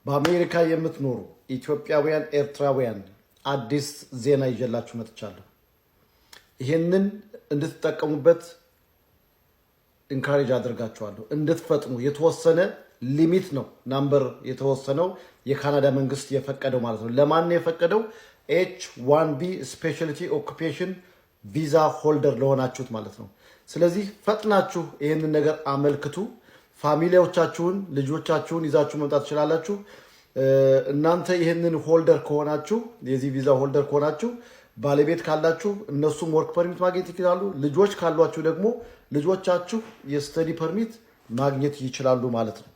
በአሜሪካ የምትኖሩ ኢትዮጵያውያን ኤርትራውያን አዲስ ዜና ይዤላችሁ መጥቻለሁ። ይሄንን እንድትጠቀሙበት ኢንካሬጅ አድርጋችኋለሁ። እንድትፈጥኑ የተወሰነ ሊሚት ነው ናምበር የተወሰነው የካናዳ መንግስት የፈቀደው ማለት ነው። ለማን ነው የፈቀደው? H1B ስፔሻሊቲ ኦኩፔሽን ቪዛ ሆልደር ለሆናችሁት ማለት ነው። ስለዚህ ፈጥናችሁ ይሄንን ነገር አመልክቱ። ፋሚሊዎቻችሁን ልጆቻችሁን ይዛችሁ መምጣት ትችላላችሁ። እናንተ ይሄንን ሆልደር ከሆናችሁ የዚህ ቪዛ ሆልደር ከሆናችሁ ባለቤት ካላችሁ እነሱም ወርክ ፐርሚት ማግኘት ይችላሉ። ልጆች ካሏችሁ ደግሞ ልጆቻችሁ የስተዲ ፐርሚት ማግኘት ይችላሉ ማለት ነው።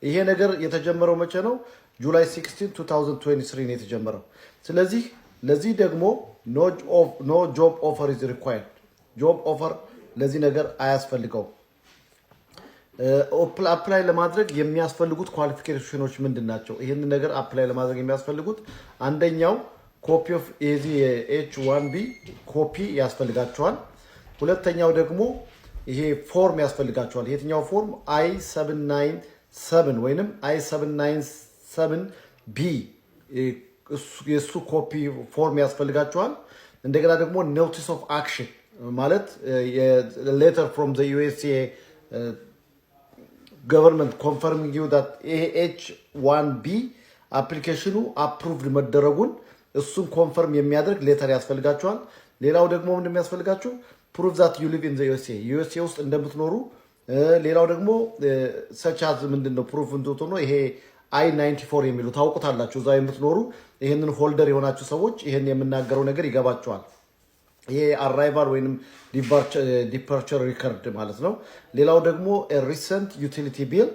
ይሄ ነገር የተጀመረው መቼ ነው? ጁላይ 16 2023 ነው የተጀመረው። ስለዚህ ለዚህ ደግሞ ኖ ጆብ ኦፈር ኢዝ ሪኳየርድ። ጆብ ኦፈር ለዚህ ነገር አያስፈልገውም። አፕላይ ለማድረግ የሚያስፈልጉት ኳሊፊኬሽኖች ምንድናቸው? ይሄንን ነገር አፕላይ ለማድረግ የሚያስፈልጉት አንደኛው ኮፒ ኦፍ H1B ኮፒ ያስፈልጋቸዋል። ሁለተኛው ደግሞ ይሄ ፎርም ያስፈልጋቸዋል። የትኛው ፎርም? I797 ወይንም I797B የሱ ኮፒ ፎርም ያስፈልጋቸዋል። እንደገና ደግሞ ኖቲስ ኦፍ አክሽን ማለት ሌተር ፍሮም ዘ USA government confirming you that H1B አፕሊኬሽኑ አፕሩቭድ መደረጉን እሱን ኮንፈርም የሚያደርግ ሌተር ያስፈልጋቸዋል። ሌላው ደግሞ ምን እንደሚያስፈልጋችሁ prove that you live in the USA ውስጥ እንደምትኖሩ። ሌላው ደግሞ ሰቻዝ ምንድነው ፕሩፍ እንደሆነ ይሄ I94 የሚሉ ታውቁታላችሁ። እዛ የምትኖሩ ይሄንን ሆልደር የሆናችሁ ሰዎች ይሄን የምናገረው ነገር ይገባቸዋል። ይሄ አራይቫል ወይንም ዲፓርቸር ሪከርድ ማለት ነው። ሌላው ደግሞ ሪሰንት ዩቲሊቲ ቢል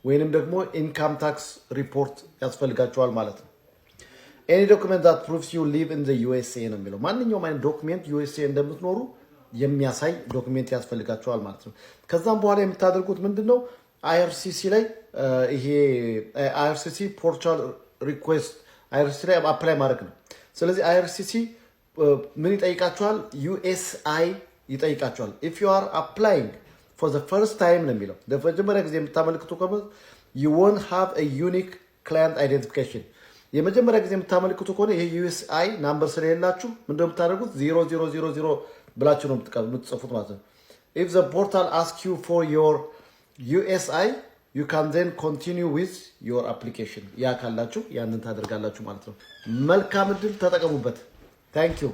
ወይንም ደግሞ ኢንካም ታክስ ሪፖርት ያስፈልጋቸዋል ማለት ነው። ኤኒ ዶክመንት ዛት ፕሩቭስ ዩ ሊቭ ኢን ዘ USA ነው የሚለው። ማንኛውም አይነት ዶክሜንት USA እንደምትኖሩ የሚያሳይ ዶክሜንት ያስፈልጋቸዋል ማለት ነው። ከዛም በኋላ የምታደርጉት ምንድነው? IRCC ላይ ይሄ IRCC ፖርታል ሪኩዌስት IRCC ላይ አፕላይ ማድረግ ነው። ስለዚህ IRCC ምን ይጠይቃቸዋል? USI ይጠይቃቸዋል። if you are applying for the first time ነው የሚለው። ለመጀመሪያ ጊዜ የምታመልክቱ ከሆነ you won't have a unique client identification። የመጀመሪያ ጊዜ የምታመልክቱ ከሆነ ይሄ USI ናምበር ስለሌላችሁ ምንድነው የምታደርጉት? 0000 ብላችሁ ነው የምትጽፉት ማለት ነው። if the portal asks you for your USI you can then continue with your application። ያ ካላችሁ ያንን ታደርጋላችሁ ማለት ነው። መልካም እድል፣ ተጠቀሙበት። Thank you.